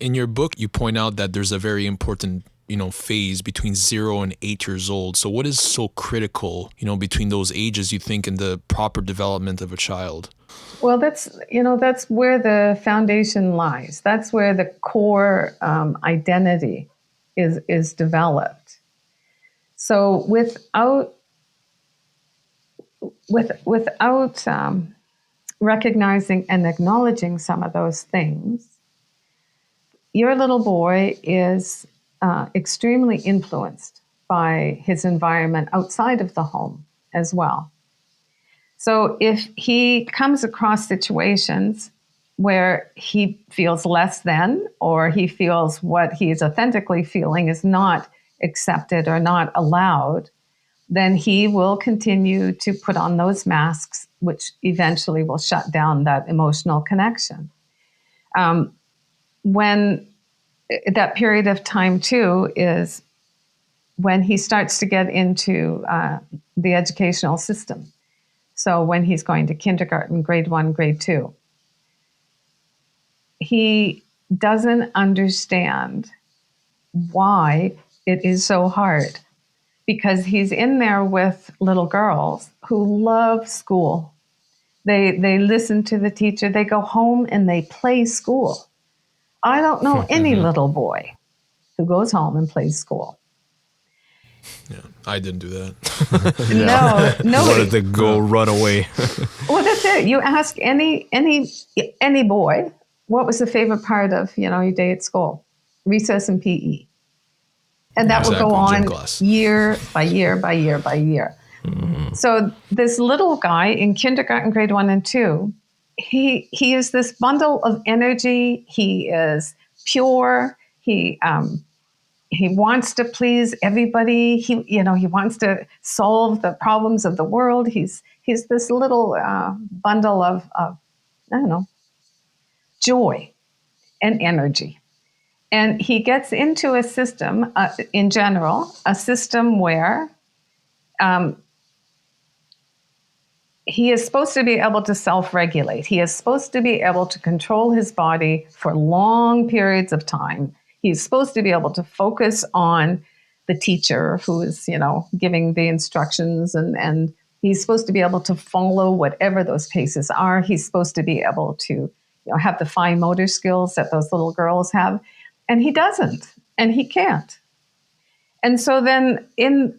In your book, you point out that there's a very important, phase between 0 and 8 years old. So what is so critical, between those ages, you think, in the proper development of a child? Well, that's where the foundation lies. That's where the core identity is developed. So without recognizing and acknowledging some of those things, your little boy is extremely influenced by his environment outside of the home as well. So if he comes across situations where he feels less than, or he feels what he is authentically feeling is not accepted or not allowed, then he will continue to put on those masks, which eventually will shut down that emotional connection. When that period of time too is when he starts to get into the educational system. So when he's going to kindergarten, grade 1, grade 2, he doesn't understand why it is so hard, because he's in there with little girls who love school. They listen to the teacher. They go home and they play school. I don't know any little boy who goes home and plays school. Yeah, I didn't do that. No, nobody. Wanted to go run away. Well, that's it. You ask any boy, what was the favorite part of your day at school? Recess and PE, and that would go on year by year by year by year. Mm-hmm. So this little guy in kindergarten, grade 1 and 2, he is this bundle of energy. He is pure. He wants to please everybody. He wants to solve the problems of the world. He's this little bundle of I don't know, joy and energy. And he gets into a system, in general, a system where he is supposed to be able to self-regulate. He is supposed to be able to control his body for long periods of time. He's supposed to be able to focus on the teacher who is, giving the instructions, and he's supposed to be able to follow whatever those paces are. He's supposed to be able to, have the fine motor skills that those little girls have, and he doesn't, and he can't. And so then,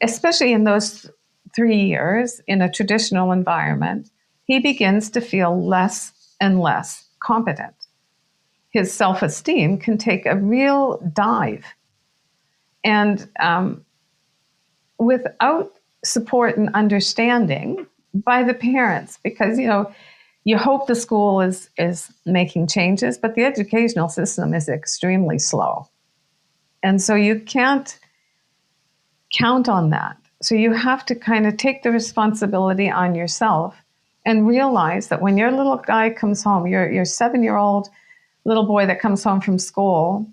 especially in those 3 years in a traditional environment, he begins to feel less and less competent. His self-esteem can take a real dive. And without support and understanding by the parents, because, you hope the school is making changes, but the educational system is extremely slow. And so you can't count on that. So you have to kind of take the responsibility on yourself and realize that when your little guy comes home, your 7-year-old little boy that comes home from school,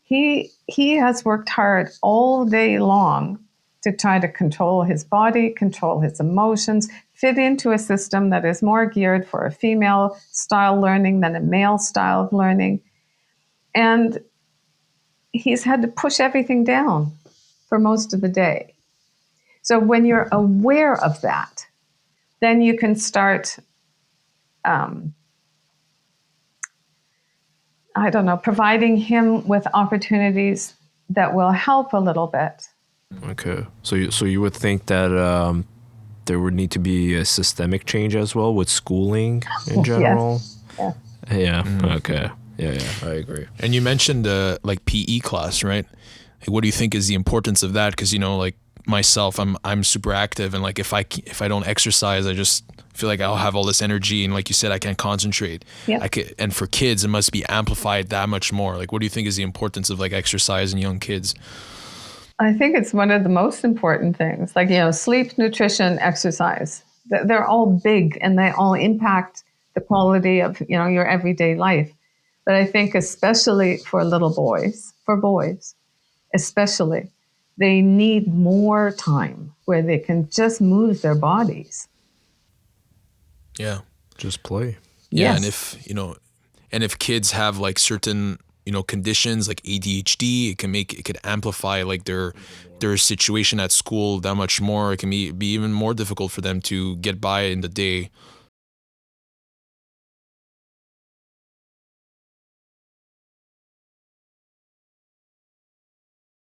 he has worked hard all day long to try to control his body, control his emotions, fit into a system that is more geared for a female style learning than a male style of learning. And he's had to push everything down for most of the day. So when you're aware of that, then you can start providing him with opportunities that will help a little bit. Okay. So you would think that there would need to be a systemic change as well with schooling in general? Yes. Yeah. Okay. Yeah, I agree. And you mentioned like PE class, right? Like, what do you think is the importance of that? Because, like myself, I'm super active, and like if I don't exercise, I just feel like I'll have all this energy, and like you said, I can't concentrate. Yeah. And for kids, it must be amplified that much more. Like, what do you think is the importance of like exercise in young kids? I think it's one of the most important things. Like, sleep, nutrition, exercise. They're all big, and they all impact the quality of your everyday life. But I think especially for little boys, especially, they need more time where they can just move their bodies. Yeah. Just play. Yeah. Yes. And if kids have like certain, conditions like ADHD. It could amplify like their situation at school that much more. It can be even more difficult for them to get by in the day.